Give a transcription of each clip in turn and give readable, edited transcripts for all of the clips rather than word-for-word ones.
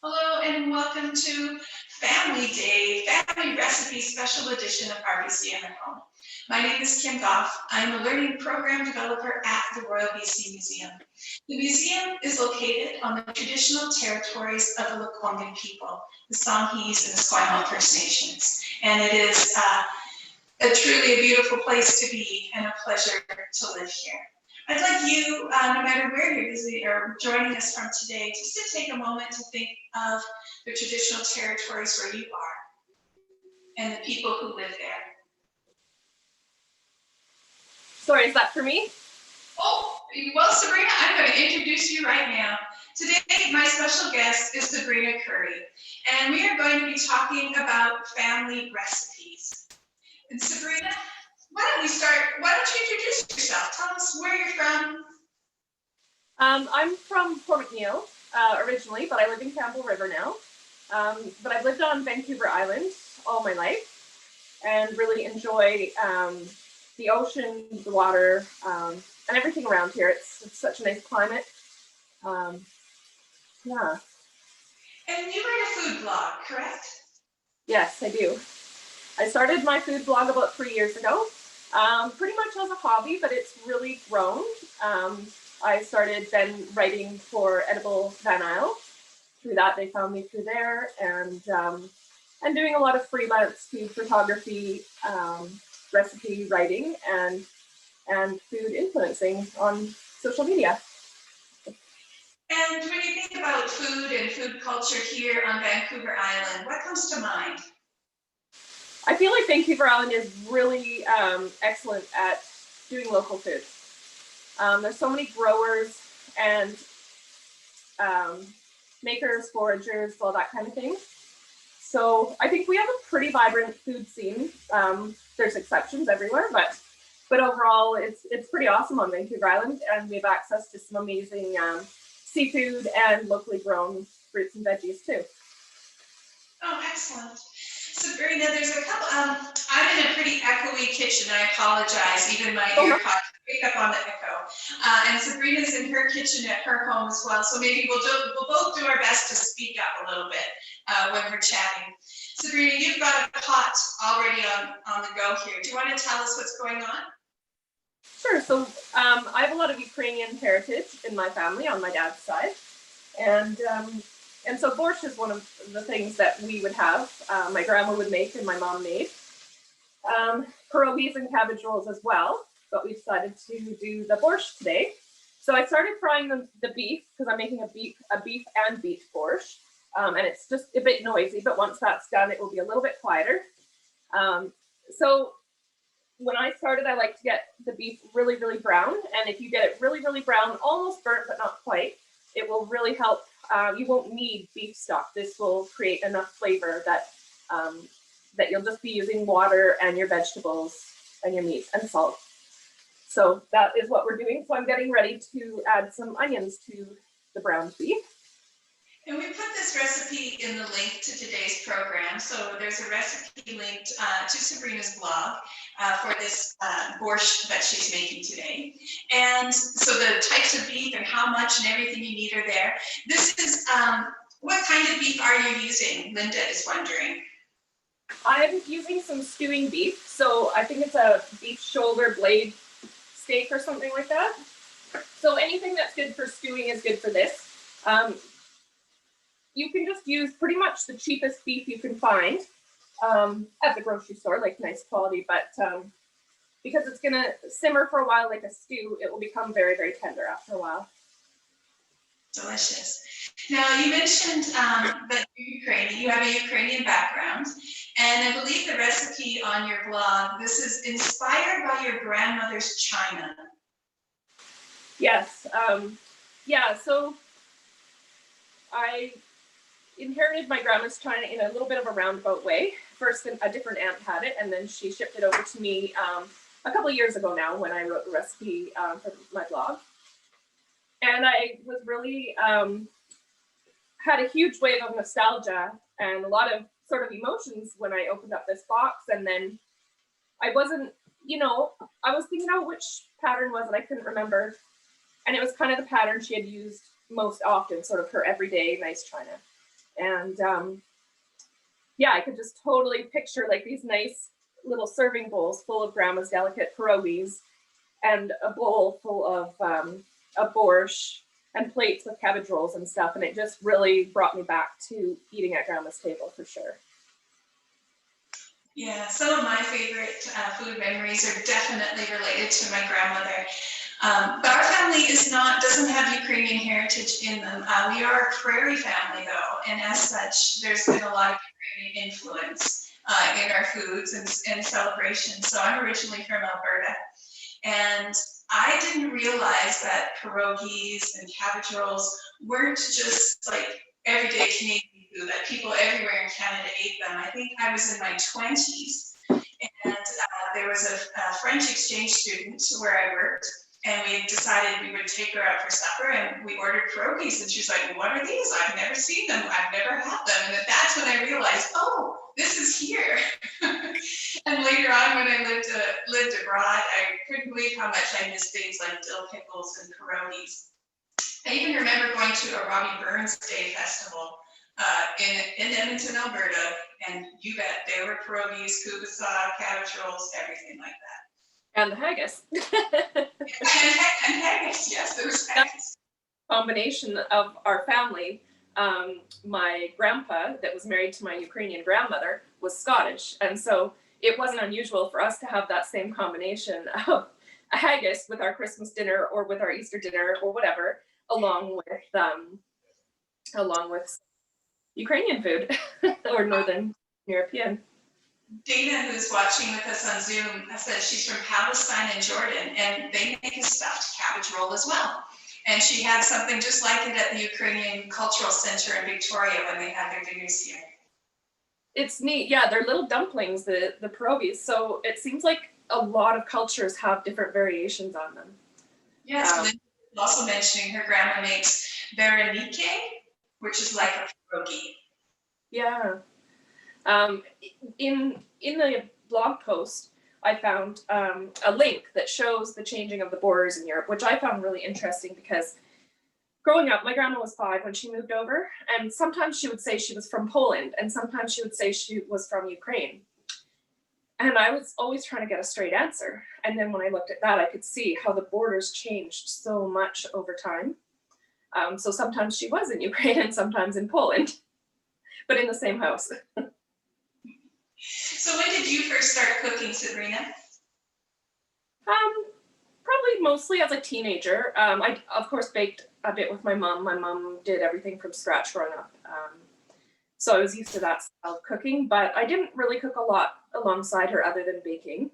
Hello and welcome to Family Day, Family Recipe Special Edition of our Museum at Home. My name is Kim Goff. I'm a learning program developer at the Royal BC Museum. The museum is located on the traditional territories of the Lekwungen people, the Songhees and the Esquimalt First Nations. And it is truly a beautiful place to be and a pleasure to live here. I'd like you, no matter where you're visiting or joining us from today, just to take a moment to think of the traditional territories where you are and the people who live there. Sorry, is that for me? Oh, well, Sabrina, I'm going to introduce you right now. Today, my special guest is Sabrina Curry, and we are going to be talking about family recipes. And Sabrina, why don't you introduce yourself? Tell us where you're from. I'm from Port McNeill originally, but I live in Campbell River now. But I've lived on Vancouver Island all my life and really enjoy the ocean, the water, and everything around here. It's such a nice climate. Yeah. And you write a food blog, correct? Yes, I do. I started my food blog about 3 years ago. Pretty much as a hobby, but it's really grown. I started then writing for Edible Van Isle. Through that, they found me through there, and doing a lot of freelance food photography, recipe writing, and food influencing on social media. And when you think about food and food culture here on Vancouver Island, what comes to mind? I feel like Vancouver Island is really excellent at doing local food. There's so many growers and makers, foragers, all that kind of thing. So I think we have a pretty vibrant food scene. There's exceptions everywhere, but overall it's pretty awesome on Vancouver Island, and we have access to some amazing seafood and locally grown fruits and veggies too. Oh, excellent. Sabrina, there's a couple, I'm in a pretty echoey kitchen. I apologize, even my earpods pick up on the echo. And Sabrina's in her kitchen at her home as well. So maybe we'll both do our best to speak up a little bit when we're chatting. Sabrina, you've got a pot already on the go here. Do you want to tell us what's going on? Sure. So I have a lot of Ukrainian heritage in my family on my dad's side. And so borscht is one of the things that we would have. My grandma would make and my mom made. Pierogies and cabbage rolls as well, but we decided to do the borscht today. So I started frying the beef because I'm making a beef and beet borscht. And it's just a bit noisy, but once that's done, it will be a little bit quieter. So when I started, I like to get the beef really, really brown. And if you get it really, really brown, almost burnt, but not quite, it will really help. You won't need beef stock. This will create enough flavor that you'll just be using water and your vegetables and your meat and salt. So that is what we're doing. So I'm getting ready to add some onions to the browned beef. And we put this recipe in the link to today's program. So there's a recipe linked to Sabrina's blog for this borscht that she's making today. And so the types of beef and how much and everything you need are there. This is, what kind of beef are you using? Linda is wondering. I'm using some stewing beef. So I think it's a beef shoulder blade steak or something like that. So anything that's good for stewing is good for this. You can just use pretty much the cheapest beef you can find at the grocery store, like nice quality, but because it's gonna simmer for a while like a stew, it will become very, very tender after a while. Delicious. Now you mentioned that you're Ukrainian, you have a Ukrainian background, and I believe the recipe on your blog, this is inspired by your grandmother's china. Yes, yeah, so I inherited my grandma's china in a little bit of a roundabout way. First, a different aunt had it, and then she shipped it over to me a couple of years ago now when I wrote the recipe for my blog. And I was really, had a huge wave of nostalgia and a lot of sort of emotions when I opened up this box. And then I wasn't, I was thinking out which pattern was it, I couldn't remember. And it was kind of the pattern she had used most often, sort of her everyday nice china. And yeah, I could just totally picture like these nice little serving bowls full of grandma's delicate pierogies, and a bowl full of a borscht, and plates with cabbage rolls and stuff. And it just really brought me back to eating at grandma's table for sure. Yeah, some of my favorite food memories are definitely related to my grandmother. But our family doesn't have Ukrainian heritage in them. We are a prairie family though, and as such, there's been a lot of Ukrainian influence in our foods and celebrations. So I'm originally from Alberta, and I didn't realize that pierogies and cabbage rolls weren't just like everyday Canadian food, that people everywhere in Canada ate them. I think I was in my 20s, and there was a French exchange student where I worked, and we decided we would take her out for supper, and we ordered pierogies, and she's like, what are these? I've never seen them, I've never had them. And that's when I realized, oh, this is here. And later on, when I lived abroad, I couldn't believe how much I missed things like dill pickles and pierogies. I even remember going to a Robbie Burns Day festival in Edmonton, Alberta, and you bet there were pierogies, kubasa, cabbage rolls, everything like that. And the haggis. and haggis, yes, there was haggis. Combination of our family. My grandpa that was married to my Ukrainian grandmother was Scottish, and so it wasn't unusual for us to have that same combination of a haggis with our Christmas dinner or with our Easter dinner or whatever, along with Ukrainian food or Northern European. Dana, who's watching with us on Zoom, says she's from Palestine and Jordan, and they make a stuffed cabbage roll as well. And she had something just like it at the Ukrainian Cultural Center in Victoria when they had their dinners here. It's neat. Yeah, they're little dumplings, the pierogies. So it seems like a lot of cultures have different variations on them. Yes, Linda was also mentioning her grandma makes berenike, which is like a pierogi. Yeah. In the blog post, I found a link that shows the changing of the borders in Europe, which I found really interesting because growing up, my grandma was 5 when she moved over, and sometimes she would say she was from Poland, and sometimes she would say she was from Ukraine. And I was always trying to get a straight answer. And then when I looked at that, I could see how the borders changed so much over time. So sometimes she was in Ukraine and sometimes in Poland, but in the same house. So when did you first start cooking, Sabrina? Probably mostly as a teenager. I, of course, baked a bit with my mom. My mom did everything from scratch growing up. So I was used to that style of cooking, but I didn't really cook a lot alongside her other than baking.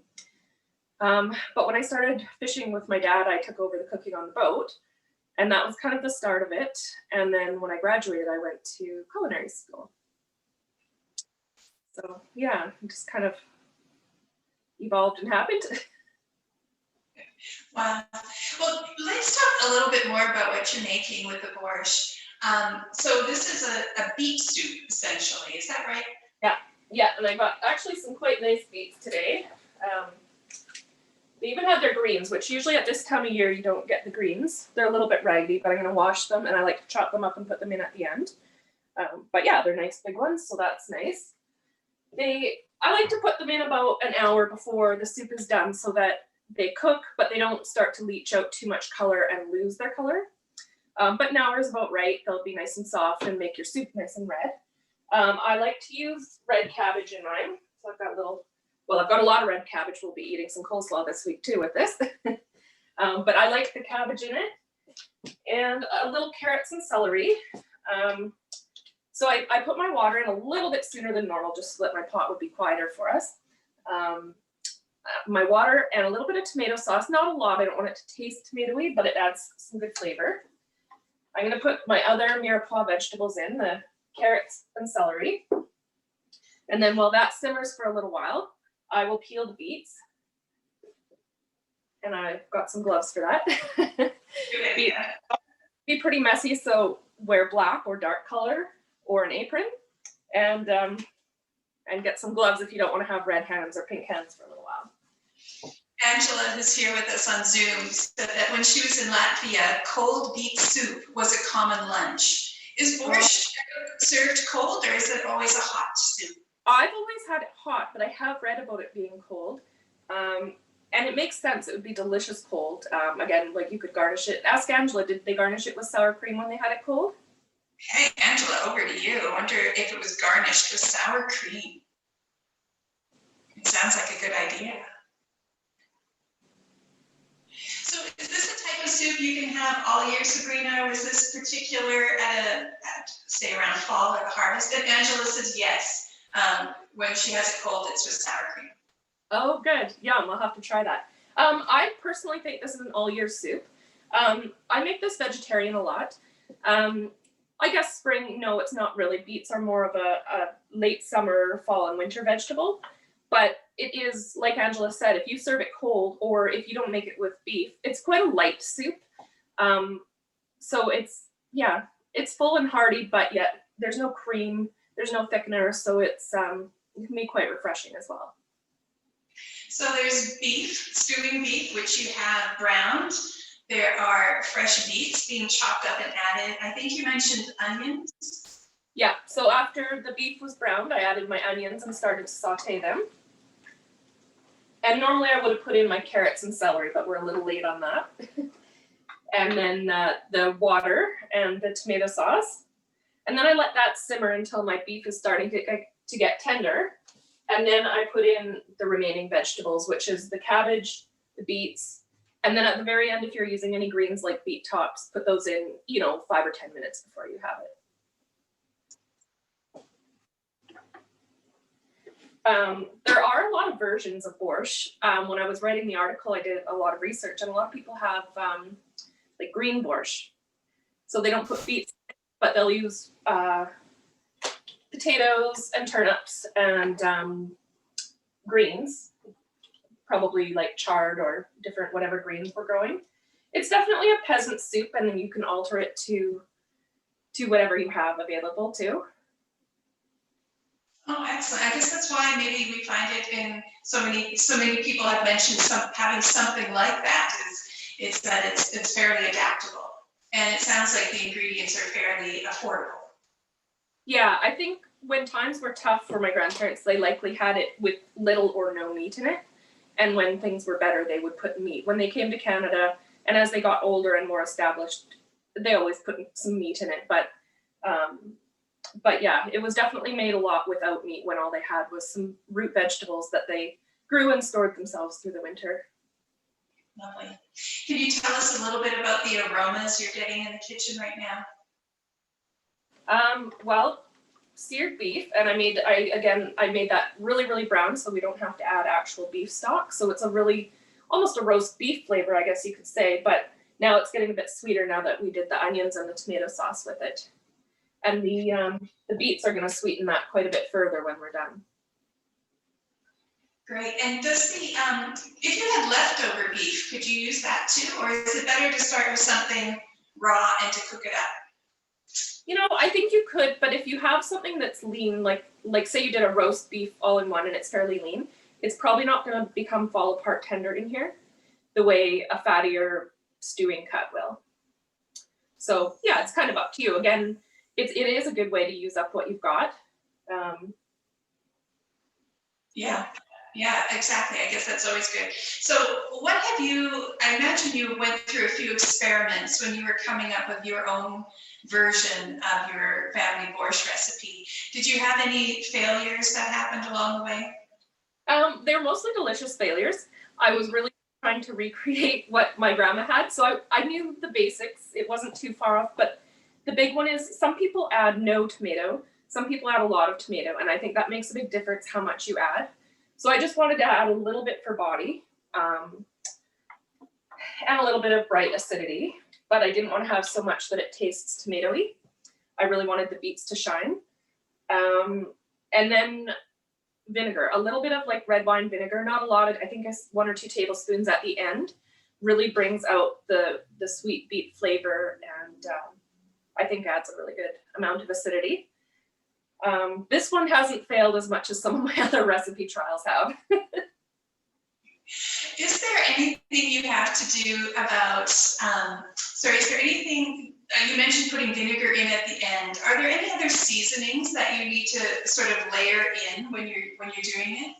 But when I started fishing with my dad, I took over the cooking on the boat, and that was kind of the start of it. And then when I graduated, I went to culinary school. So yeah, it just kind of evolved and happened. Wow. Well, let's talk a little bit more about what you're making with the borscht. So this is a beet soup, essentially. Is that right? Yeah, and I got actually some quite nice beets today. They even had their greens, which usually at this time of year you don't get the greens. They're a little bit raggedy, but I'm going to wash them, and I like to chop them up and put them in at the end. But yeah, they're nice big ones, so that's nice. I like to put them in about an hour before the soup is done so that they cook, but they don't start to leach out too much color and lose their color. But an hour is about right. They'll be nice and soft and make your soup nice and red. I like to use red cabbage in mine. So I've got a lot of red cabbage. We'll be eating some coleslaw this week too with this. But I like the cabbage in it, and a little carrots and celery. So I put my water in a little bit sooner than normal just so that my pot would be quieter for us. My water and a little bit of tomato sauce, not a lot. I don't want it to taste tomatoey, but it adds some good flavor. I'm going to put my other mirepoix vegetables in, the carrots and celery. And then while that simmers for a little while, I will peel the beets. And I've got some gloves for that. Be pretty messy, so wear black or dark color or an apron, and get some gloves if you don't want to have red hands or pink hands for a little while. Angela, who's here with us on Zoom, said that when she was in Latvia, cold beet soup was a common lunch. Is borscht served cold or is it always a hot soup? I've always had it hot, but I have read about it being cold. And it makes sense. It would be delicious cold. Again, like you could garnish it. Ask Angela, did they garnish it with sour cream when they had it cold? Hey, Angela, over to you. I wonder if it was garnished with sour cream. It sounds like a good idea. So is this a type of soup you can have all year, Sabrina, or is this particular at say around fall or the harvest? And Angela says yes. When she has it cold, it's with sour cream. Oh, good. Yum. I'll have to try that. I personally think this is an all-year soup. I make this vegetarian a lot. I guess spring, no, it's not really. Beets are more of a late summer, fall, and winter vegetable. But it is, like Angela said, if you serve it cold or if you don't make it with beef, it's quite a light soup. So it's full and hearty, but yet there's no cream, there's no thickener, so it can be quite refreshing as well. So there's beef, stewing beef, which you have browned. There are fresh beets being chopped up and added. I think you mentioned onions. Yeah, so after the beef was browned, I added my onions and started to saute them. And normally I would have put in my carrots and celery, but we're a little late on that. And then the water and the tomato sauce. And then I let that simmer until my beef is starting to get tender. And then I put in the remaining vegetables, which is the cabbage, the beets, and then at the very end, if you're using any greens like beet tops, put those in, 5 or 10 minutes before you have it. There are a lot of versions of borscht. When I was writing the article, I did a lot of research, and a lot of people have like green borscht. So they don't put beets, but they'll use potatoes and turnips and greens, probably like chard or different whatever greens we're growing. It's definitely a peasant soup, and then you can alter it to whatever you have available too. Oh, excellent. I guess that's why maybe we find it in so many people have mentioned having something like that is that it's fairly adaptable. And it sounds like the ingredients are fairly affordable. Yeah, I think when times were tough for my grandparents, they likely had it with little or no meat in it. And when things were better, they would put meat. When they came to Canada, and as they got older and more established, they always put some meat in it. But yeah, it was definitely made a lot without meat when all they had was some root vegetables that they grew and stored themselves through the winter. Lovely. Can you tell us a little bit about the aromas you're getting in the kitchen right now? Well, seared beef, and I made that really, really brown, so we don't have to add actual beef stock. So it's almost a roast beef flavor, I guess you could say, but now it's getting a bit sweeter now that we did the onions and the tomato sauce with it. And the beets are going to sweeten that quite a bit further when we're done. Great. And does if you had leftover beef, could you use that too? Or is it better to start with something raw and to cook it up? I think you could, but if you have something that's lean, like say you did a roast beef all in one and it's fairly lean, it's probably not going to fall apart tender in here the way a fattier stewing cut will. So yeah, it's kind of up to you. Again, it is a good way to use up what you've got. Yeah, exactly. I guess that's always good. So I imagine you went through a few experiments when you were coming up with your own version of your family borscht recipe. Did you have any failures that happened along the way? They were mostly delicious failures. I was really trying to recreate what my grandma had, so I knew the basics. It wasn't too far off, but the big one is some people add no tomato, some people add a lot of tomato, and I think that makes a big difference how much you add. So I just wanted to add a little bit for body and a little bit of bright acidity, but I didn't want to have so much that it tastes tomatoey. I really wanted the beets to shine. And then vinegar, a little bit of like red wine vinegar, not a lot, I think it's 1 or 2 tablespoons at the end, really brings out the sweet beet flavor, and I think adds a really good amount of acidity. This one hasn't failed as much as some of my other recipe trials have. Is there anything you have to do about, is there anything, you mentioned putting vinegar in at the end. Are there any other seasonings that you need to sort of layer in when you're doing it?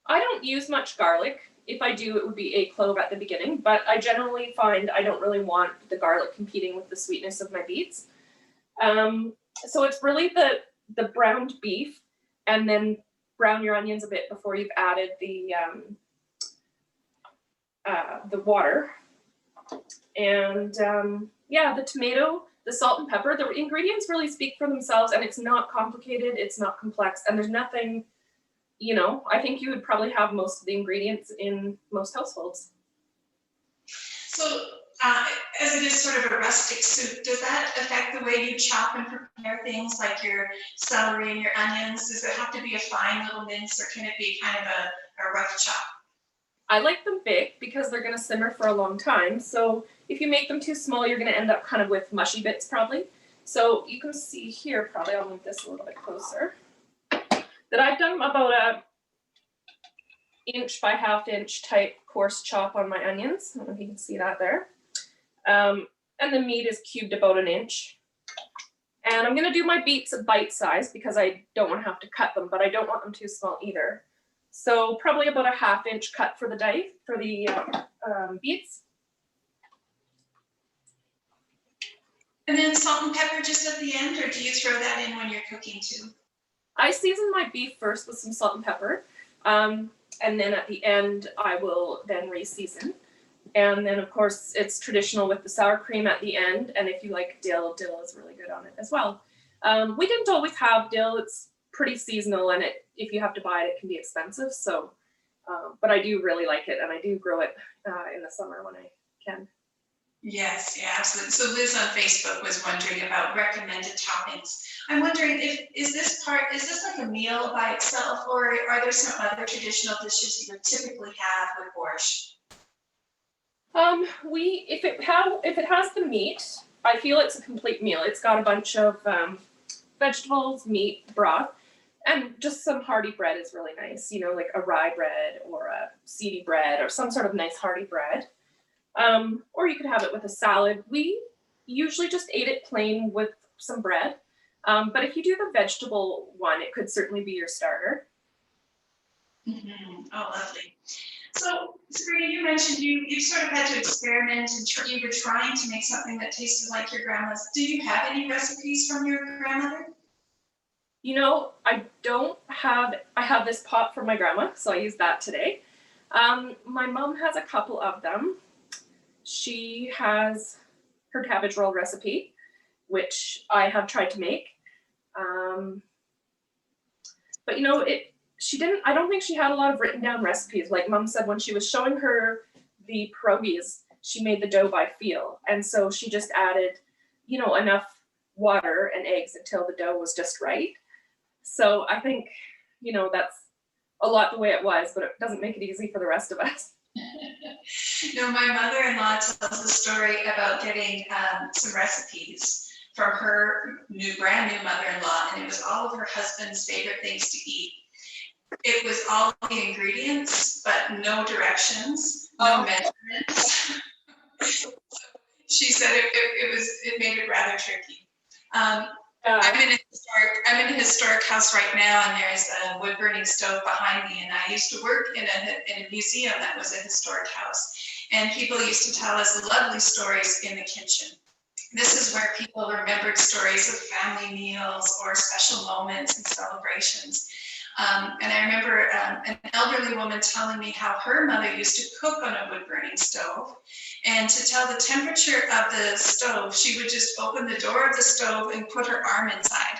I don't use much garlic. If I do, it would be a clove at the beginning, but I generally find I don't really want the garlic competing with the sweetness of my beets. So it's really the browned beef, and then brown your onions a bit before you've added the water. And yeah, the tomato, the salt and pepper, the ingredients really speak for themselves, and it's not complicated, it's not complex, and there's nothing, I think you would probably have most of the ingredients in most households. So as it is sort of a rustic soup, does that affect the way you chop and prepare things like your celery and your onions? Does it have to be a fine little mince, or can it be kind of a rough chop? I like them big because they're going to simmer for a long time. So if you make them too small, you're going to end up kind of with mushy bits probably. So you can see here, probably I'll move this a little bit closer, that I've done about a 1 by 1/2 inch type coarse chop on my onions. I don't know if you can see that there. And the meat is cubed about 1 inch. And I'm going to do my beets a bite size because I don't want to have to cut them, but I don't want them too small either. So probably about a 1/2 inch cut for the beets. And then salt and pepper just at the end, or do you throw that in when you're cooking too? I season my beef first with some salt and pepper. And then at the end, I will then re-season. And then, of course, it's traditional with the sour cream at the end. And if you like dill, dill is really good on it as well. We didn't always have dill. It's pretty seasonal, and if you have to buy it, it can be expensive. So, but I do really like it, and I do grow it in the summer when I can. Yes, yeah, absolutely. So Liz on Facebook was wondering about recommended toppings. I'm wondering is this like a meal by itself, or are there some other traditional dishes you would typically have with borscht? If it has the meat, I feel it's a complete meal. It's got a bunch of vegetables, meat, broth, and just some hearty bread is really nice. Like a rye bread or a seedy bread or some sort of nice hearty bread. Or you could have it with a salad. We usually just ate it plain with some bread. But if you do the vegetable one, it could certainly be your starter. Mm-hmm. Oh, lovely. So, Sabrina, you mentioned you sort of had to experiment, and you were trying to make something that tasted like your grandma's. Do you have any recipes from your grandmother? I have this pot from my grandma, so I use that today. My mom has a couple of them. She has her cabbage roll recipe, which I have tried to make. But I don't think she had a lot of written down recipes. Like Mom said, when she was showing her the pierogies, she made the dough by feel. And so she just added, enough water and eggs until the dough was just right. So I think, that's a lot the way it was, but it doesn't make it easy for the rest of us. No, my mother-in-law tells a story about getting some recipes from her brand new mother-in-law, and it was all of her husband's favorite things to eat. It was all the ingredients, but no directions, no measurements. She said it made it rather tricky. I'm in a historic house right now, and there's a wood burning stove behind me. And I used to work in a museum that was a historic house, and people used to tell us lovely stories in the kitchen. This is where people remembered stories of family meals or special moments and celebrations. And I remember an elderly woman telling me how her mother used to cook on a wood burning stove. And to tell the temperature of the stove, she would just open the door of the stove and put her arm inside.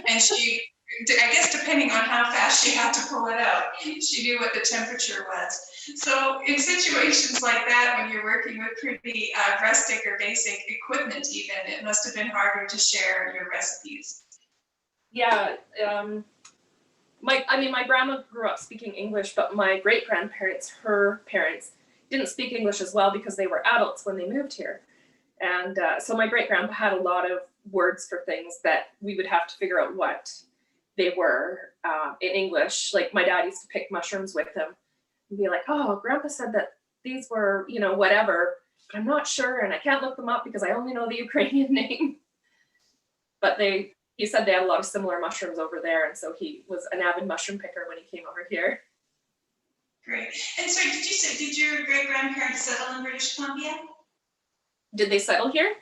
And she, I guess depending on how fast she had to pull it out, she knew what the temperature was. So in situations like that, when you're working with pretty rustic or basic equipment even, it must have been harder to share your recipes. Yeah. My grandma grew up speaking English, but my great-grandparents, her parents, didn't speak English as well because they were adults when they moved here. And so my great-grandpa had a lot of words for things that we would have to figure out what they were in English. Like my dad used to pick mushrooms with him. and be like, oh, Grandpa said that these were, you know, whatever, but I'm not sure, and I can't look them up because I only know the Ukrainian name. But he said they had a lot of similar mushrooms over there, and so he was an avid mushroom picker when he came over here. Great. And sorry, did your great grandparents settle in British Columbia? Did they settle here?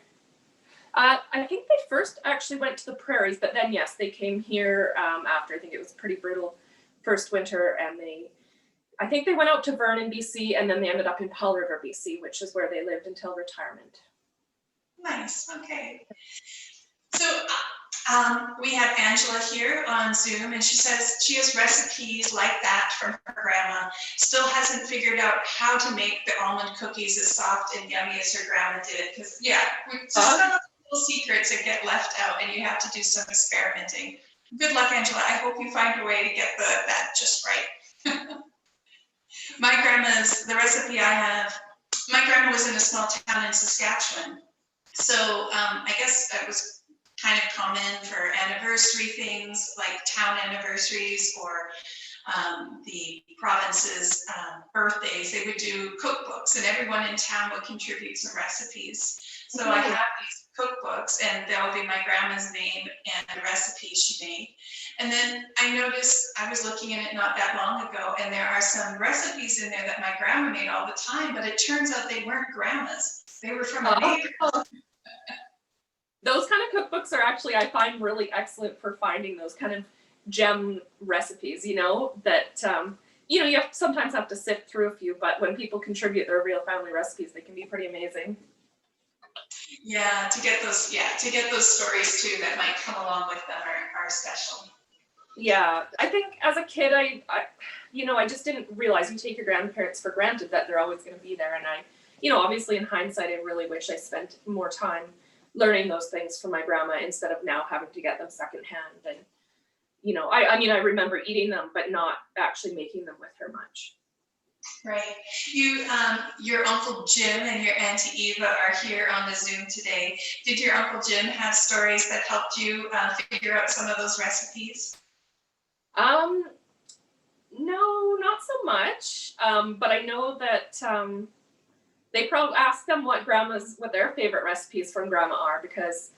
I think they first actually went to the prairies, but then yes, they came here after. I think it was pretty brutal first winter, and I think they went out to Vernon, BC, and then they ended up in Paul River, BC, which is where they lived until retirement. Nice. Okay. So we have Angela here on Zoom, and she says she has recipes like that from her grandma. Still hasn't figured out how to make the almond cookies as soft and yummy as her grandma did. Because some of the little secrets that get left out, and you have to do some experimenting. Good luck, Angela. I hope you find a way to get that just right. The recipe I have, my grandma was in a small town in Saskatchewan. So I guess it was kind of common for anniversary things like town anniversaries or the province's birthdays. They would do cookbooks, and everyone in town would contribute some recipes. So I have these cookbooks, and there'll be my grandma's name and the recipes she made. And then I noticed, I was looking at it not that long ago, and there are some recipes in there that my grandma made all the time, but it turns out they weren't grandma's. They were from a neighbor. Those kind of cookbooks are actually, I find, really excellent for finding those kind of gem recipes, you know, that, you know, you sometimes have to sift through a few, but when people contribute their real family recipes, they can be pretty amazing. Yeah, to get those stories too that might come along with them are special. Yeah, I think as a kid, I just didn't realize you take your grandparents for granted that they're always going to be there. And obviously in hindsight, I really wish I spent more time learning those things from my grandma instead of now having to get them secondhand. And, I remember eating them, but not actually making them with her much. Right. Your Uncle Jim and your Auntie Eva are here on the Zoom today. Did your Uncle Jim have stories that helped you figure out some of those recipes? No, not so much. But I know that they probably asked them what their favorite recipes from Grandma are, because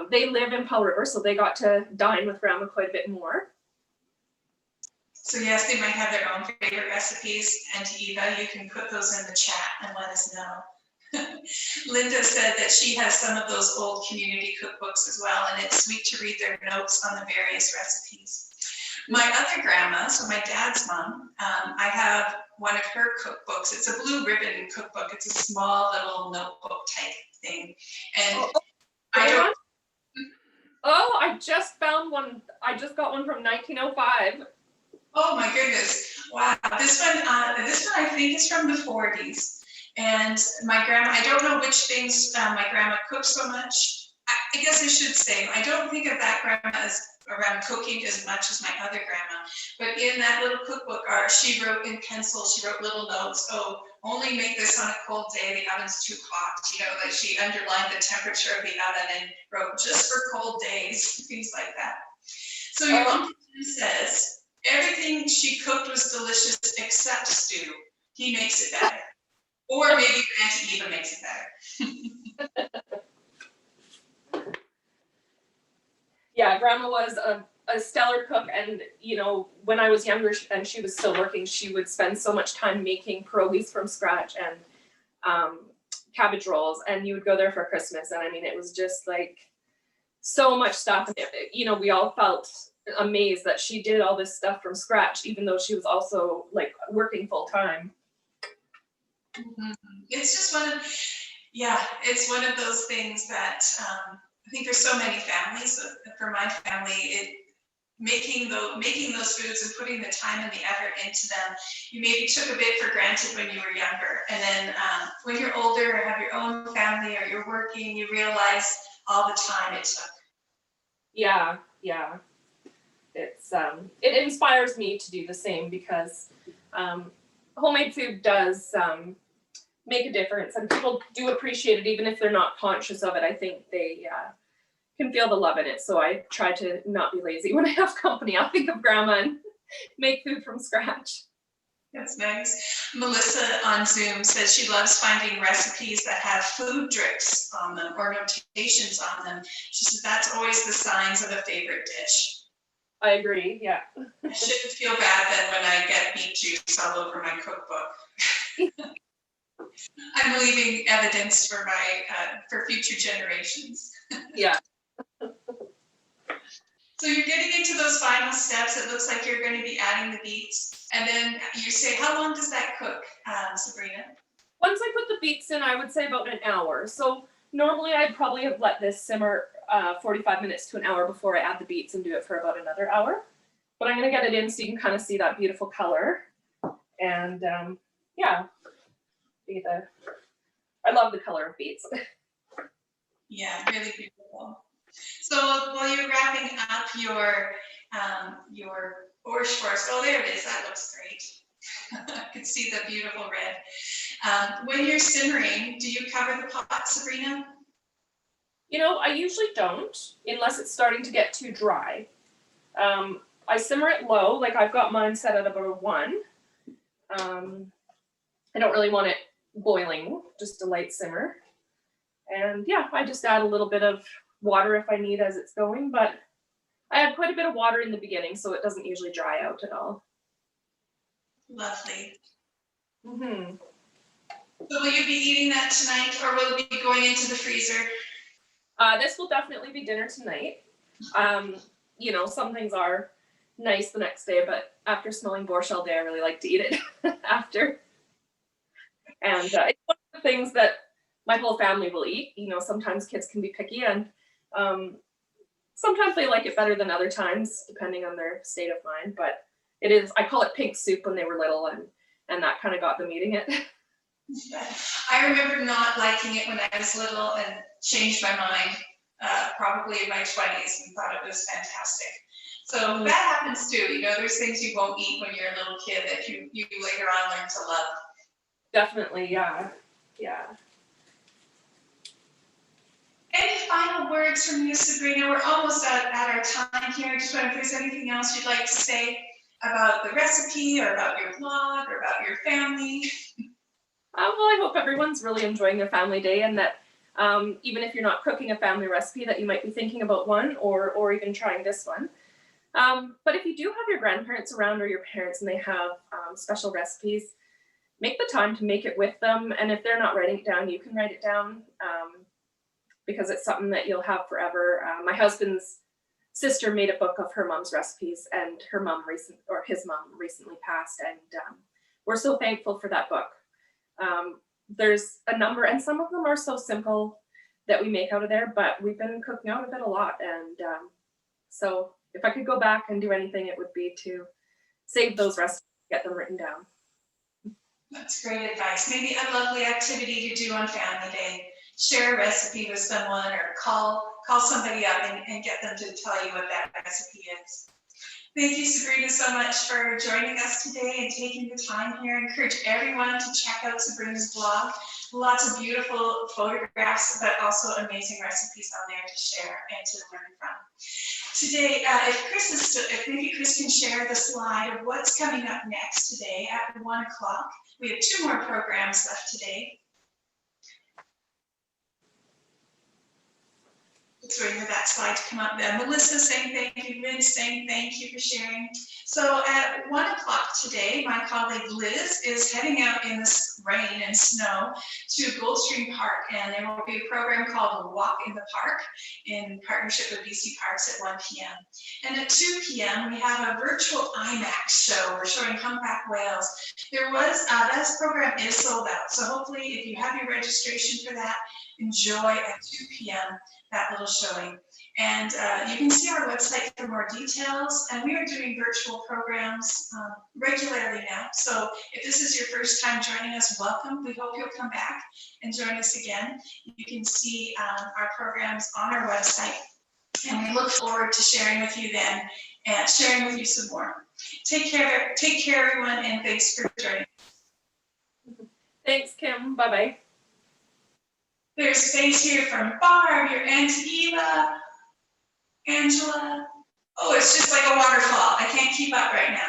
they live in Paul River, so they got to dine with Grandma quite a bit more. So yes, they might have their own favorite recipes. Auntie Eva, you can put those in the chat and let us know. Linda said that she has some of those old community cookbooks as well, and it's sweet to read their notes on the various recipes. My other grandma, so my dad's mom, I have one of her cookbooks. It's a blue ribbon cookbook. It's a small little notebook type thing. And I just found one. I just got one from 1905. Oh my goodness. Wow. This one I think is from the 40s. And my grandma, I don't know which things my grandma cooked so much. I guess I should say, I don't think of that grandma as around cooking as much as my other grandma. But in that little cookbook, she wrote in pencil, she wrote little notes. Oh, only make this on a cold day, the oven's too hot. Like she underlined the temperature of the oven and wrote just for cold days, things like that. So your Uncle Jim says, everything she cooked was delicious except stew. He makes it better. Or maybe Auntie Eva makes it better. Yeah, Grandma was a stellar cook, and when I was younger and she was still working, she would spend so much time making pierogies from scratch and cabbage rolls, and you would go there for Christmas, and it was just like so much stuff. We all felt amazed that she did all this stuff from scratch, even though she was also like working full time. Mm-hmm. It's just it's one of those things that I think there's so many families. For my family, making those foods and putting the time and the effort into them, you maybe took a bit for granted when you were younger, and then when you're older or have your own family or you're working, you realize all the time it took. Yeah. It's it inspires me to do the same, because homemade food does make a difference, and people do appreciate it even if they're not conscious of it. I think they can feel the love in it. So I try to not be lazy when I have company. I'll think of Grandma and make food from scratch. That's nice. Melissa on Zoom says she loves finding recipes that have food drips on them or notations on them. She says that's always the signs of a favorite dish. I agree, yeah. I shouldn't feel bad then when I get beet juice all over my cookbook. I'm leaving evidence for for future generations. Yeah. So you're getting into those final steps. It looks like you're going to be adding the beets. And then you say, how long does that cook, Sabrina? Once I put the beets in, I would say about an hour. So normally I'd probably have let this simmer 45 minutes to an hour before I add the beets and do it for about another hour. But I'm going to get it in so you can kind of see that beautiful color. And yeah, I love the color of beets. Yeah, really beautiful. So while you're wrapping up your borscht for us, oh, there it is. That looks great. I can see the beautiful red. When you're simmering, do you cover the pot, Sabrina? You know, I usually don't, unless it's starting to get too dry. I simmer it low, like I've got mine set at about a 1. I don't really want it boiling, just a light simmer. And yeah, I just add a little bit of water if I need as it's going, but I add quite a bit of water in the beginning, so it doesn't usually dry out at all. Lovely. Mm-hmm. So will you be eating that tonight, or will it be going into the freezer? This will definitely be dinner tonight. You know, some things are nice the next day, but after smelling borscht all day, I really like to eat it after. And it's one of the things that my whole family will eat. You know, sometimes kids can be picky, and sometimes they like it better than other times, depending on their state of mind. But it is, I call it pink soup when they were little, and that kind of got them eating it. I remember not liking it when I was little and changed my mind probably in my 20s and thought it was fantastic. So that happens too. You know, there's things you won't eat when you're a little kid that you later on learn to love. Definitely, yeah. Yeah. Any final words from you, Sabrina? We're almost at our time here. I just wonder if there's anything else you'd like to say about the recipe or about your blog or about your family. Well, I hope everyone's really enjoying their family day, and that even if you're not cooking a family recipe, that you might be thinking about one or even trying this one. But if you do have your grandparents around or your parents and they have special recipes, make the time to make it with them. And if they're not writing it down, you can write it down because it's something that you'll have forever. My husband's sister made a book of her mom's recipes, and his mom recently passed, and we're so thankful for that book. There's a number, and some of them are so simple that we make out of there, but we've been cooking out of it a lot. And so if I could go back and do anything, it would be to save those recipes, get them written down. That's great advice. Maybe a lovely activity to do on Family Day. Share a recipe with someone or call somebody up and get them to tell you what that recipe is. Thank you, Sabrina, so much for joining us today and taking the time here. I encourage everyone to check out Sabrina's blog. Lots of beautiful photographs, but also amazing recipes on there to share and to learn from. Today, if maybe Chris can share the slide of what's coming up next today at 1 o'clock. We have 2 more programs left today. Just waiting for that slide to come up there. Melissa saying thank you, Liz saying thank you for sharing. So at 1 o'clock today, my colleague Liz is heading out in the rain and snow to Goldstream Park, and there will be a program called Walk in the Park in partnership with BC Parks at 1 p.m. And at 2 p.m. we have a virtual IMAX show. We're showing humpback whales. That program is sold out, so hopefully if you have your registration for that, enjoy at 2 p.m. that little showing. And you can see our website for more details. And we are doing virtual programs regularly now. So if this is your first time joining us, welcome. We hope you'll come back and join us again. You can see our programs on our website. And we look forward to sharing with you then and sharing with you some more. Take care everyone, and thanks for joining. Thanks, Kim. Bye-bye. There's face here from Barb, your Auntie Eva, Angela. Oh, it's just like a waterfall. I can't keep up right now.